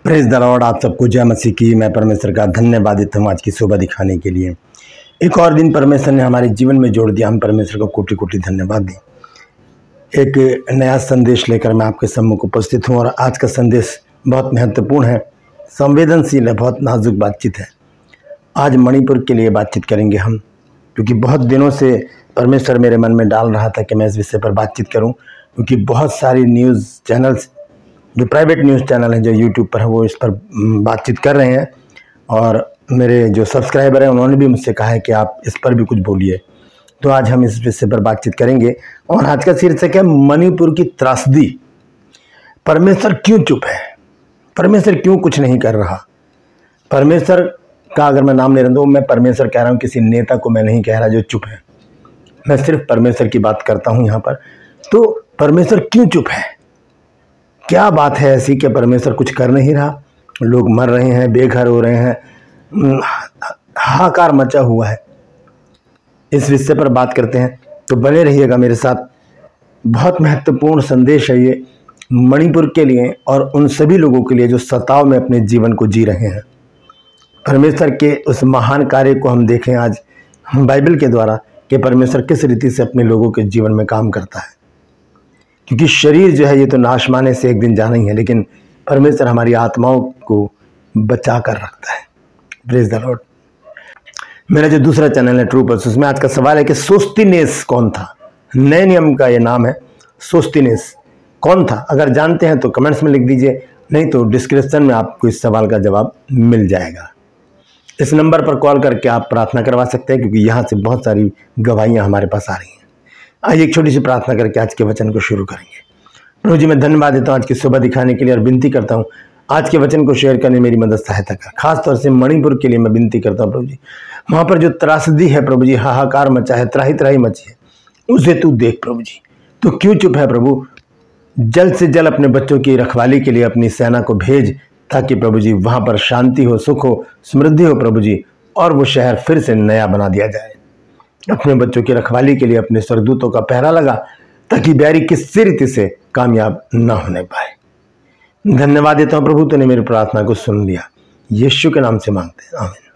Praise the Lord. आप सबको जय मसीह की। मैं परमेश्वर का धन्यवादित हूँ आज की शोभा दिखाने के लिए। एक और दिन परमेश्वर ने हमारे जीवन में जोड़ दिया। हम परमेश्वर को कोटि कोटि धन्यवाद दें। एक नया संदेश लेकर मैं आपके सम्मुख उपस्थित हूँ और आज का संदेश बहुत महत्वपूर्ण है, संवेदनशील है, बहुत नाजुक बातचीत है। आज मणिपुर के लिए बातचीत करेंगे हम, क्योंकि बहुत दिनों से परमेश्वर मेरे मन में डाल रहा था कि मैं इस विषय पर बातचीत करूं, क्योंकि बहुत सारी न्यूज़ चैनल्स, जो प्राइवेट न्यूज़ चैनल हैं, जो यूट्यूब पर है, वो इस पर बातचीत कर रहे हैं। और मेरे जो सब्सक्राइबर हैं उन्होंने भी मुझसे कहा है कि आप इस पर भी कुछ बोलिए। तो आज हम इस विषय पर बातचीत करेंगे और आज का शीर्षक है मणिपुर की त्रासदी। परमेश्वर क्यों चुप है? परमेश्वर क्यों कुछ नहीं कर रहा? परमेश्वर का अगर मैं नाम ले रहा हूँ तो मैं परमेश्वर कह रहा हूँ, किसी नेता को मैं नहीं कह रहा जो चुप है। मैं सिर्फ परमेश्वर की बात करता हूँ यहाँ पर। तो परमेश्वर क्यों चुप है? क्या बात है ऐसी कि परमेश्वर कुछ कर नहीं रहा? लोग मर रहे हैं, बेघर हो रहे हैं, हाहाकार मचा हुआ है। इस विषय पर बात करते हैं, तो बने रहिएगा मेरे साथ। बहुत महत्वपूर्ण संदेश है ये मणिपुर के लिए और उन सभी लोगों के लिए जो सताव में अपने जीवन को जी रहे हैं। परमेश्वर के उस महान कार्य को हम देखें आज बाइबल के द्वारा कि परमेश्वर किस रीति से अपने लोगों के जीवन में काम करता है। क्योंकि शरीर जो है ये तो नाश माने से एक दिन जाना ही है, लेकिन परमेश्वर हमारी आत्माओं को बचा कर रखता है। Praise the Lord. मेरा जो दूसरा चैनल है ट्रू पर्स, उसमें आज का सवाल है कि सोस्थिनेस कौन था? नए नियम का ये नाम है, सोस्थिनेस कौन था? अगर जानते हैं तो कमेंट्स में लिख दीजिए, नहीं तो डिस्क्रिप्शन में आपको इस सवाल का जवाब मिल जाएगा। इस नंबर पर कॉल करके आप प्रार्थना करवा सकते हैं, क्योंकि यहाँ से बहुत सारी गवाहियाँ हमारे पास आ रही हैं। आइए एक छोटी सी प्रार्थना करके आज के वचन को शुरू करेंगे। प्रभु जी, मैं धन्यवाद देता हूँ आज की सुबह दिखाने के लिए और विनती करता हूँ आज के वचन को शेयर करने मेरी मदद सहायता कर। खास तौर से मणिपुर के लिए मैं विनती करता हूँ प्रभु जी, वहाँ पर जो त्रासदी है प्रभु जी, हाहाकार मचा है, त्राही त्राही मची है, उसे तू देख प्रभु जी। तो क्यों चुप है प्रभु? जल्द से जल्द अपने बच्चों की रखवाली के लिए अपनी सेना को भेज, ताकि प्रभु जी वहाँ पर शांति हो, सुख हो, समृद्धि हो प्रभु जी, और वो शहर फिर से नया बना दिया जाए। अपने बच्चों की रखवाली के लिए अपने स्वर्गदूतों का पहरा लगा, ताकि बैरी किसी रीति से कामयाब न होने पाए। धन्यवाद देता हूँ प्रभु, तूने मेरी प्रार्थना को सुन लिया। यीशु के नाम से मांगते हैं, आमीन।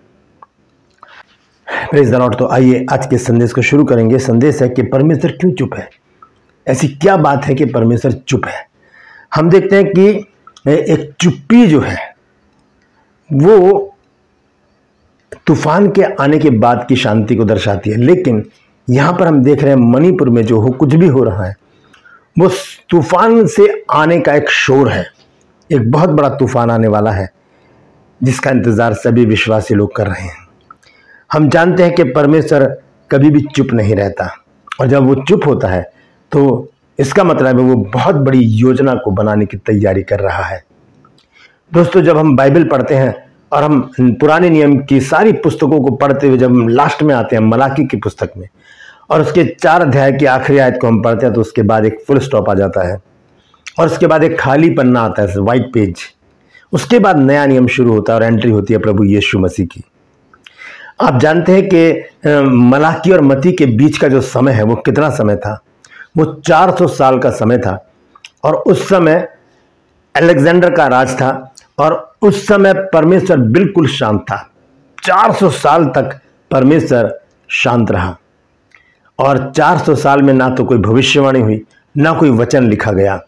Praise the Lord. तो आइए आज के संदेश को शुरू करेंगे। संदेश है कि परमेश्वर क्यों चुप है? ऐसी क्या बात है कि परमेश्वर चुप है? हम देखते हैं कि एक चुप्पी जो है वो तूफान के आने के बाद की शांति को दर्शाती है, लेकिन यहां पर हम देख रहे हैं मणिपुर में जो कुछ भी हो रहा है वो तूफान से आने का एक शोर है। एक बहुत बड़ा तूफान आने वाला है जिसका इंतजार सभी विश्वासी लोग कर रहे हैं। हम जानते हैं कि परमेश्वर कभी भी चुप नहीं रहता, और जब वो चुप होता है तो इसका मतलब है वो बहुत बड़ी योजना को बनाने की तैयारी कर रहा है। दोस्तों, जब हम बाइबल पढ़ते हैं और हम पुराने नियम की सारी पुस्तकों को पढ़ते हुए जब हम लास्ट में आते हैं मलाकी की पुस्तक में, और उसके 4 अध्याय की आखिरी आयत को हम पढ़ते हैं, तो उसके बाद एक फुल स्टॉप आ जाता है और उसके बाद एक खाली पन्ना आता है, वाइट पेज। उसके बाद नया नियम शुरू होता है और एंट्री होती है प्रभु यीशु मसीह की। आप जानते हैं कि मलाकी और मती के बीच का जो समय है वो कितना समय था? वो 400 साल का समय था, और उस समय अलेक्जेंडर का राज था, और उस समय परमेश्वर बिल्कुल शांत था। 400 साल तक परमेश्वर शांत रहा, और 400 साल में ना तो कोई भविष्यवाणी हुई, ना कोई वचन लिखा गया।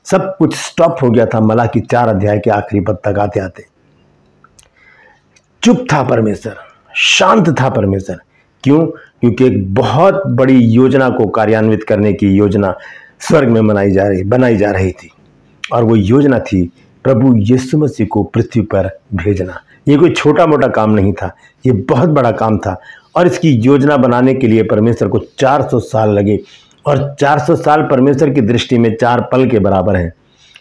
सब कुछ स्टॉप हो गया था मलाकी 4 अध्याय के आखिरी पद तक आते आते। चुप था परमेश्वर, शांत था परमेश्वर। क्यों? क्योंकि एक बहुत बड़ी योजना को कार्यान्वित करने की योजना स्वर्ग में बनाई जा रही थी, और वो योजना थी प्रभु यीशु मसीह को पृथ्वी पर भेजना। ये कोई छोटा मोटा काम नहीं था, ये बहुत बड़ा काम था, और इसकी योजना बनाने के लिए परमेश्वर को 400 साल लगे। और 400 साल परमेश्वर की दृष्टि में 4 पल के बराबर हैं।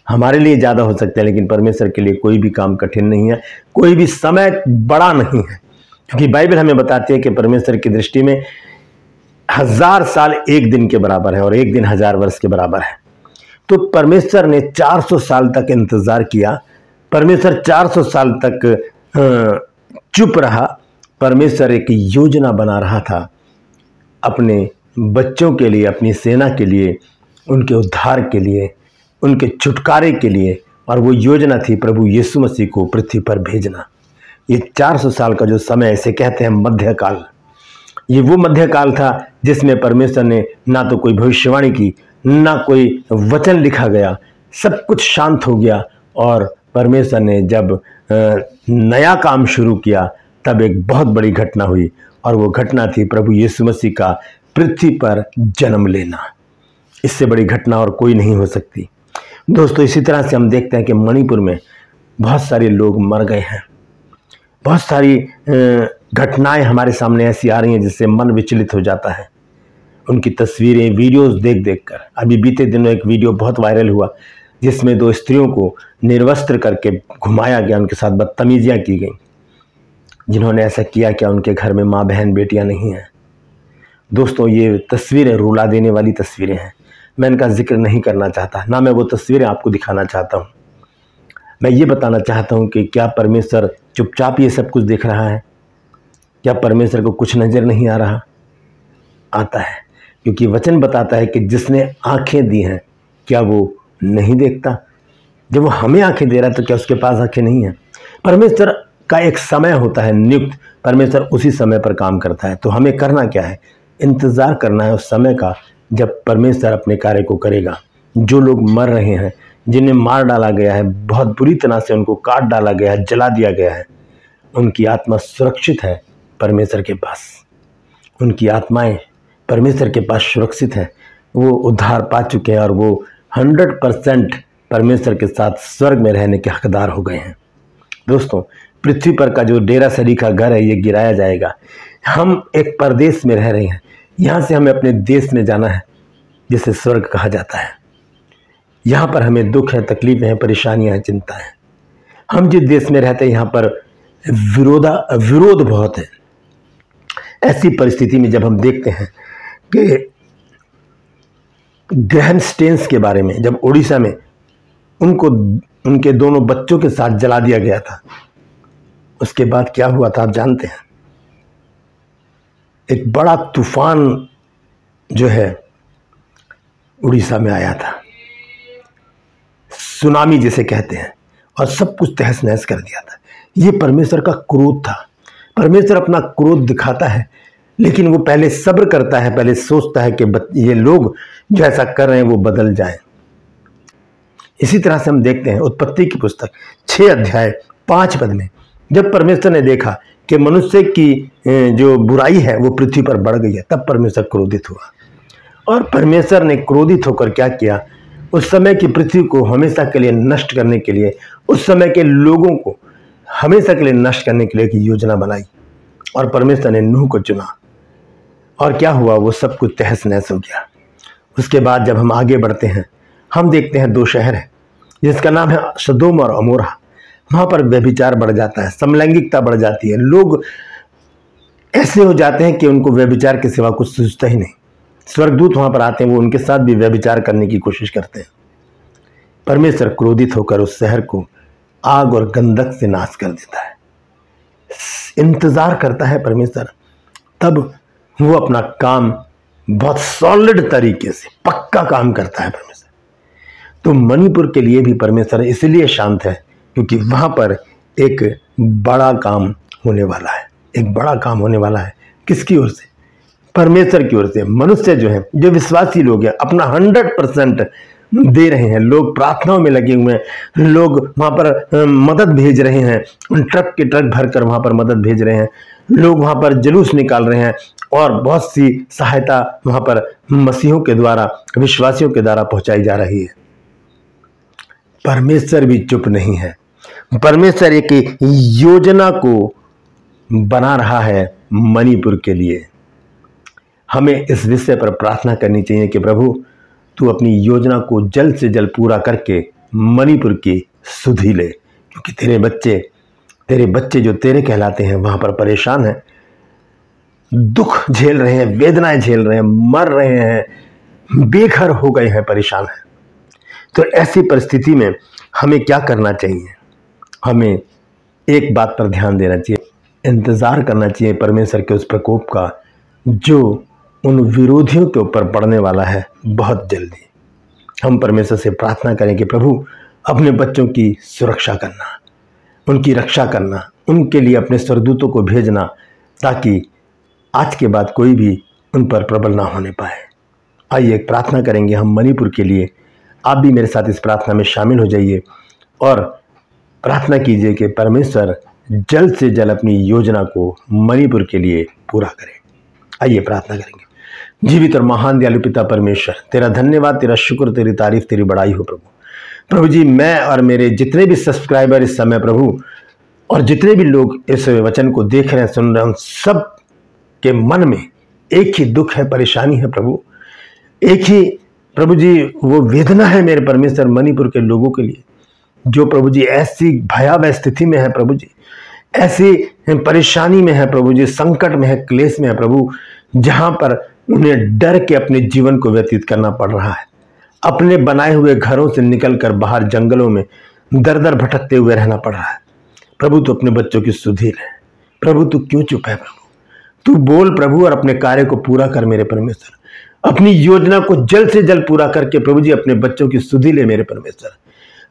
हमारे लिए ज़्यादा हो सकते हैं, लेकिन परमेश्वर के लिए कोई भी काम कठिन नहीं है, कोई भी समय बड़ा नहीं है। क्योंकि बाइबल हमें बताती है कि परमेश्वर की दृष्टि में 1000 साल एक दिन के बराबर है, और एक दिन 1000 वर्ष के बराबर है। तो परमेश्वर ने 400 साल तक इंतजार किया। परमेश्वर 400 साल तक चुप रहा। परमेश्वर एक योजना बना रहा था अपने बच्चों के लिए, अपनी सेना के लिए, उनके उद्धार के लिए, उनके छुटकारे के लिए, और वो योजना थी प्रभु यीशु मसीह को पृथ्वी पर भेजना। ये 400 साल का जो समय, इसे कहते हैं मध्यकाल। ये वो मध्यकाल था जिसमें परमेश्वर ने ना तो कोई भविष्यवाणी की, ना कोई वचन लिखा गया, सब कुछ शांत हो गया। और परमेश्वर ने जब नया काम शुरू किया तब एक बहुत बड़ी घटना हुई, और वो घटना थी प्रभु यीशु मसीह का पृथ्वी पर जन्म लेना। इससे बड़ी घटना और कोई नहीं हो सकती। दोस्तों, इसी तरह से हम देखते हैं कि मणिपुर में बहुत सारे लोग मर गए हैं। बहुत सारी घटनाएं हमारे सामने ऐसी आ रही हैं जिससे मन विचलित हो जाता है। उनकी तस्वीरें, वीडियोस देख देख कर। अभी बीते दिनों एक वीडियो बहुत वायरल हुआ जिसमें 2 स्त्रियों को निर्वस्त्र करके घुमाया गया, उनके साथ बदतमीजियां की गई। जिन्होंने ऐसा किया, क्या उनके घर में माँ बहन बेटियां नहीं हैं? दोस्तों, ये तस्वीरें रुला देने वाली तस्वीरें हैं। मैं इनका जिक्र नहीं करना चाहता, ना मैं वो तस्वीरें आपको दिखाना चाहता हूँ। मैं ये बताना चाहता हूँ कि क्या परमेश्वर चुपचाप ये सब कुछ देख रहा है? क्या परमेश्वर को कुछ नज़र नहीं आ रहा? आता है, क्योंकि वचन बताता है कि जिसने आंखें दी हैं क्या वो नहीं देखता? जब वो हमें आंखें दे रहा है तो क्या उसके पास आंखें नहीं हैं? परमेश्वर का एक समय होता है नियुक्त, परमेश्वर उसी समय पर काम करता है। तो हमें करना क्या है? इंतज़ार करना है उस समय का जब परमेश्वर अपने कार्य को करेगा। जो लोग मर रहे हैं, जिन्हें मार डाला गया है, बहुत बुरी तरह से उनको काट डाला गया है, जला दिया गया है, उनकी आत्मा सुरक्षित है परमेश्वर के पास। उनकी आत्माएं परमेश्वर के पास सुरक्षित है। वो उद्धार पा चुके हैं और वो 100% परमेश्वर के साथ स्वर्ग में रहने के हकदार हो गए हैं। दोस्तों, पृथ्वी पर का जो डेरा सरी का घर है, ये गिराया जाएगा। हम एक परदेश में रह रहे हैं, यहाँ से हमें अपने देश में जाना है जिसे स्वर्ग कहा जाता है। यहाँ पर हमें दुख है, तकलीफें हैं, परेशानियां हैं, चिंता है। हम जिस देश में रहते हैं यहाँ पर विरोध बहुत है। ऐसी परिस्थिति में जब हम देखते हैं कि ग्रहण स्टेन्स के बारे में, जब उड़ीसा में उनको उनके दोनों बच्चों के साथ जला दिया गया था, उसके बाद क्या हुआ था आप जानते हैं? एक बड़ा तूफान जो है उड़ीसा में आया था, सुनामी जिसे कहते हैं, और सब कुछ तहस नहस कर दिया था। ये परमेश्वर का क्रोध था। परमेश्वर अपना क्रोध दिखाता है, लेकिन वो पहले सब्र करता है, पहले सोचता है कि ये लोग जो ऐसा कर रहे हैं वो बदल जाएं। इसी तरह से हम देखते हैं उत्पत्ति की पुस्तक 6 अध्याय 5 पद में, जब परमेश्वर ने देखा कि मनुष्य की जो बुराई है वो पृथ्वी पर बढ़ गई है, तब परमेश्वर क्रोधित हुआ। और परमेश्वर ने क्रोधित होकर क्या किया? उस समय की पृथ्वी को हमेशा के लिए नष्ट करने के लिए, उस समय के लोगों को हमेशा के लिए नष्ट करने के लिए एक योजना बनाई, और परमेश्वर ने नूह को चुना। और क्या हुआ? वो सब कुछ तहस नहस हो गया। उसके बाद जब हम आगे बढ़ते हैं, हम देखते हैं 2 शहर हैं जिसका नाम है सदोम और अमोरा। वहाँ पर व्यभिचार बढ़ जाता है, समलैंगिकता बढ़ जाती है। लोग ऐसे हो जाते हैं कि उनको व्यभिचार के सिवा कुछ सूझता ही नहीं। स्वर्गदूत वहाँ पर आते हैं, वो उनके साथ भी व्यभिचार करने की कोशिश करते हैं। परमेश्वर क्रोधित होकर उस शहर को आग और गंधक से नाश कर देता है। इंतजार करता है परमेश्वर, तब वो अपना काम बहुत सॉलिड तरीके से, पक्का काम करता है परमेश्वर। तो मणिपुर के लिए भी परमेश्वर इसलिए शांत है क्योंकि वहां पर एक बड़ा काम होने वाला है। एक बड़ा काम होने वाला है। किसकी ओर से? परमेश्वर की ओर से। मनुष्य जो है, जो विश्वासी लोग हैं, अपना 100% दे रहे हैं। लोग प्रार्थनाओं में लगे हुए हैं, लोग वहां पर मदद भेज रहे हैं, ट्रक के ट्रक भरकर वहां पर मदद भेज रहे हैं। लोग वहां पर जुलूस निकाल रहे हैं और बहुत सी सहायता वहां पर मसीहों के द्वारा, विश्वासियों के द्वारा पहुंचाई जा रही है। परमेश्वर भी चुप नहीं है। परमेश्वर एक योजना को बना रहा है मणिपुर के लिए। हमें इस विषय पर प्रार्थना करनी चाहिए कि प्रभु तू अपनी योजना को जल्द से जल्द पूरा करके मणिपुर की सुधि ले, क्योंकि तेरे बच्चे जो तेरे कहलाते हैं वहां पर परेशान हैं, दुख झेल रहे हैं, वेदनाएं झेल रहे हैं, मर रहे हैं, बेघर हो गए हैं, परेशान हैं। तो ऐसी परिस्थिति में हमें क्या करना चाहिए? हमें एक बात पर ध्यान देना चाहिए, इंतज़ार करना चाहिए परमेश्वर के उस प्रकोप का जो उन विरोधियों के ऊपर पड़ने वाला है बहुत जल्दी। हम परमेश्वर से प्रार्थना करें कि प्रभु अपने बच्चों की सुरक्षा करना, उनकी रक्षा करना, उनके लिए अपने स्वर्गदूतों को भेजना, ताकि आज के बाद कोई भी उन पर प्रबल ना होने पाए। आइए एक प्रार्थना करेंगे हम मणिपुर के लिए। आप भी मेरे साथ इस प्रार्थना में शामिल हो जाइए और प्रार्थना कीजिए कि परमेश्वर जल्द से जल्द अपनी योजना को मणिपुर के लिए पूरा करें। आइए प्रार्थना करेंगे। जीवित और महान दयालु पिता परमेश्वर, तेरा धन्यवाद, तेरा शुक्र, तेरी तारीफ, तेरी बड़ाई हो प्रभु। प्रभु जी, मैं और मेरे जितने भी सब्सक्राइबर इस समय प्रभु, और जितने भी लोग इस वचन को देख रहे हैं, सुन रहे हैं, उन सब के मन में एक ही दुख है, परेशानी है प्रभु। एक ही प्रभु जी वो वेदना है मेरे परमेश्वर मणिपुर के लोगों के लिए, जो प्रभु जी ऐसी भयावह स्थिति में है प्रभु जी, ऐसी परेशानी में है प्रभु जी, संकट में है, क्लेश में है प्रभु, जहां पर उन्हें डर के अपने जीवन को व्यतीत करना पड़ रहा है। अपने बनाए हुए घरों से निकलकर बाहर जंगलों में दर दर भटकते हुए रहना पड़ रहा है। प्रभु तू अपने बच्चों की सुधि ले। प्रभु तू क्यों चुप है प्रभु? तू बोल प्रभु और अपने कार्य को पूरा कर मेरे परमेश्वर। अपनी योजना को जल्द से जल्द पूरा करके प्रभु जी अपने बच्चों की सुधि ले मेरे परमेश्वर।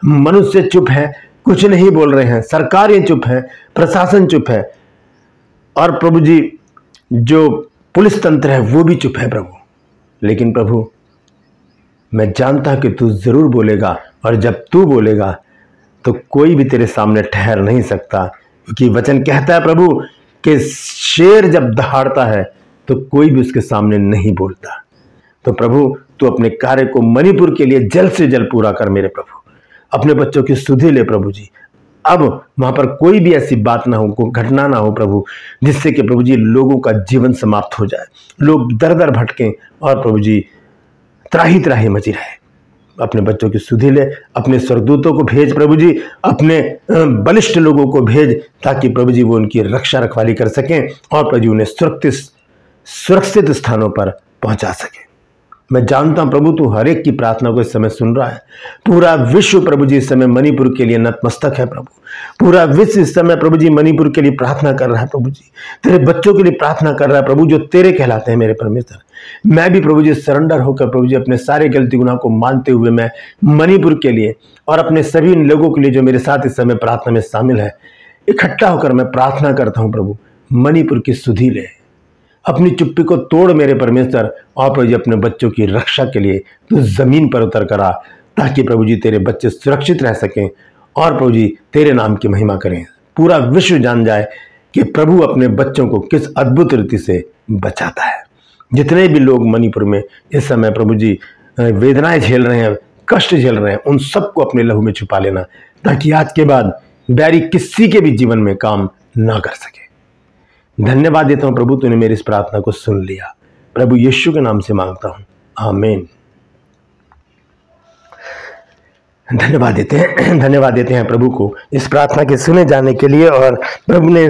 मनुष्य चुप है, कुछ नहीं बोल रहे हैं, सरकारें चुप है, प्रशासन चुप है, और प्रभु जी जो पुलिस तंत्र है वो भी चुप है प्रभु। लेकिन प्रभु मैं जानता कि तू जरूर बोलेगा, और जब तू बोलेगा तो कोई भी तेरे सामने ठहर नहीं सकता, क्योंकि वचन कहता है प्रभु कि शेर जब दहाड़ता है तो कोई भी उसके सामने नहीं बोलता। तो प्रभु तू अपने कार्य को मणिपुर के लिए जल्द से जल्द पूरा कर मेरे प्रभु। अपने बच्चों की सुधि ले प्रभु जी। अब वहां पर कोई भी ऐसी बात ना हो, कोई घटना ना हो प्रभु, जिससे कि प्रभु जी लोगों का जीवन समाप्त हो जाए, लोग दर दर भटकें और प्रभु जी त्राही त्राही मची रहे। अपने बच्चों की सुधि ले, अपने स्वर्गदूतों को भेज प्रभु जी, अपने बलिष्ठ लोगों को भेज, ताकि प्रभु जी वो उनकी रक्षा रखवाली कर सकें और प्रभु जी उन्हें सुरक्षित स्थानों पर पहुंचा सकें। मैं जानता हूं प्रभु तू हर एक की प्रार्थना को इस समय सुन रहा है। पूरा विश्व प्रभु जी इस समय मणिपुर के लिए नतमस्तक है प्रभु। पूरा विश्व इस समय प्रभु जी मणिपुर के लिए प्रार्थना कर रहा है प्रभु जी, तेरे बच्चों के लिए प्रार्थना कर रहा है प्रभु, जो तेरे कहलाते हैं मेरे परमेश्वर। मैं भी प्रभु जी सरेंडर होकर प्रभु जी अपने सारे गलती गुनाह को मानते हुए मैं मणिपुर के लिए और अपने सभी लोगों के लिए जो मेरे साथ इस समय प्रार्थना में शामिल है, इकट्ठा होकर मैं प्रार्थना करता हूं प्रभु, मणिपुर की सुधि ले, अपनी चुप्पी को तोड़ मेरे परमेश्वर, और प्रभु जी अपने बच्चों की रक्षा के लिए तू जमीन पर उतर करा, ताकि प्रभु जी तेरे बच्चे सुरक्षित रह सकें और प्रभु जी तेरे नाम की महिमा करें। पूरा विश्व जान जाए कि प्रभु अपने बच्चों को किस अद्भुत रीति से बचाता है। जितने भी लोग मणिपुर में इस समय प्रभु जी वेदनाएं झेल रहे हैं, कष्ट झेल रहे हैं, उन सबको अपने लहू में छुपा लेना, ताकि आज के बाद बैरी किसी के भी जीवन में काम ना कर सके। धन्यवाद देता हूं प्रभु, तूने मेरी इस प्रार्थना को सुन लिया। प्रभु यीशु के नाम से मांगता हूं, आमीन। धन्यवाद देते हैं प्रभु को इस प्रार्थना के सुने जाने के लिए, और प्रभु ने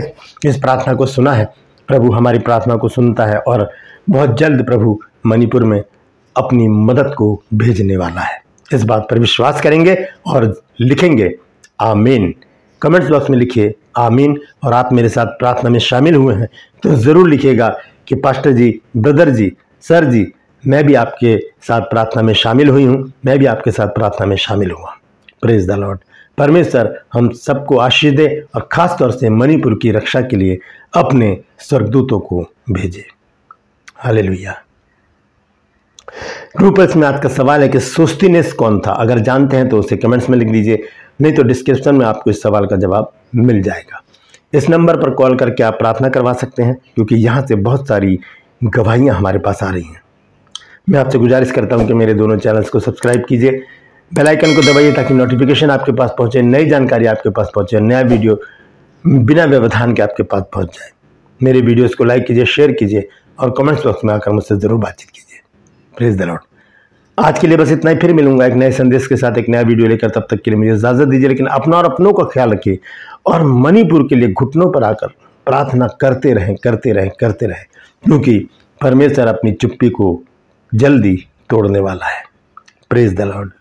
इस प्रार्थना को सुना है। प्रभु हमारी प्रार्थना को सुनता है और बहुत जल्द प्रभु मणिपुर में अपनी मदद को भेजने वाला है। इस बात पर विश्वास करेंगे और लिखेंगे आमीन। कमेंट्स बॉक्स में लिखिए आमीन। और आप मेरे साथ प्रार्थना में शामिल हुए हैं तो ज़रूर लिखिएगा कि पास्टर जी, ब्रदर जी, सर जी, मैं भी आपके साथ प्रार्थना में शामिल हुई हूँ, मैं भी आपके साथ प्रार्थना में शामिल हुआ। Praise the Lord. परमेश्वर हम सबको आशीष दे और ख़ास तौर से मणिपुर की रक्षा के लिए अपने स्वर्गदूतों को भेजे। हालेलुया। ग्रुपर्स में आज का सवाल है कि सोस्थिनेस कौन था? अगर जानते हैं तो उसे कमेंट्स में लिख दीजिए, नहीं तो डिस्क्रिप्शन में आपको इस सवाल का जवाब मिल जाएगा। इस नंबर पर कॉल करके आप प्रार्थना करवा सकते हैं, क्योंकि यहाँ से बहुत सारी गवाहियाँ हमारे पास आ रही हैं। मैं आपसे गुजारिश करता हूँ कि मेरे दोनों चैनल्स को सब्सक्राइब कीजिए, बेल आइकन को दबाइए, ताकि नोटिफिकेशन आपके पास पहुँचे, नई जानकारी आपके पास पहुँचे, नया वीडियो बिना व्यवधान के आपके पास पहुँच जाए। मेरे वीडियोज़ को लाइक कीजिए, शेयर कीजिए और कमेंट्स बॉक्स में आकर मुझसे ज़रूर बातचीत कीजिए। Praise the Lord. आज के लिए बस इतना ही। फिर मिलूंगा एक नए संदेश के साथ, एक नया वीडियो लेकर। तब तक के लिए मुझे इजाजत दीजिए, लेकिन अपना और अपनों का ख्याल रखिए और मणिपुर के लिए घुटनों पर आकर प्रार्थना करते रहें, क्योंकि परमेश्वर अपनी चुप्पी को जल्दी तोड़ने वाला है। Praise the Lord.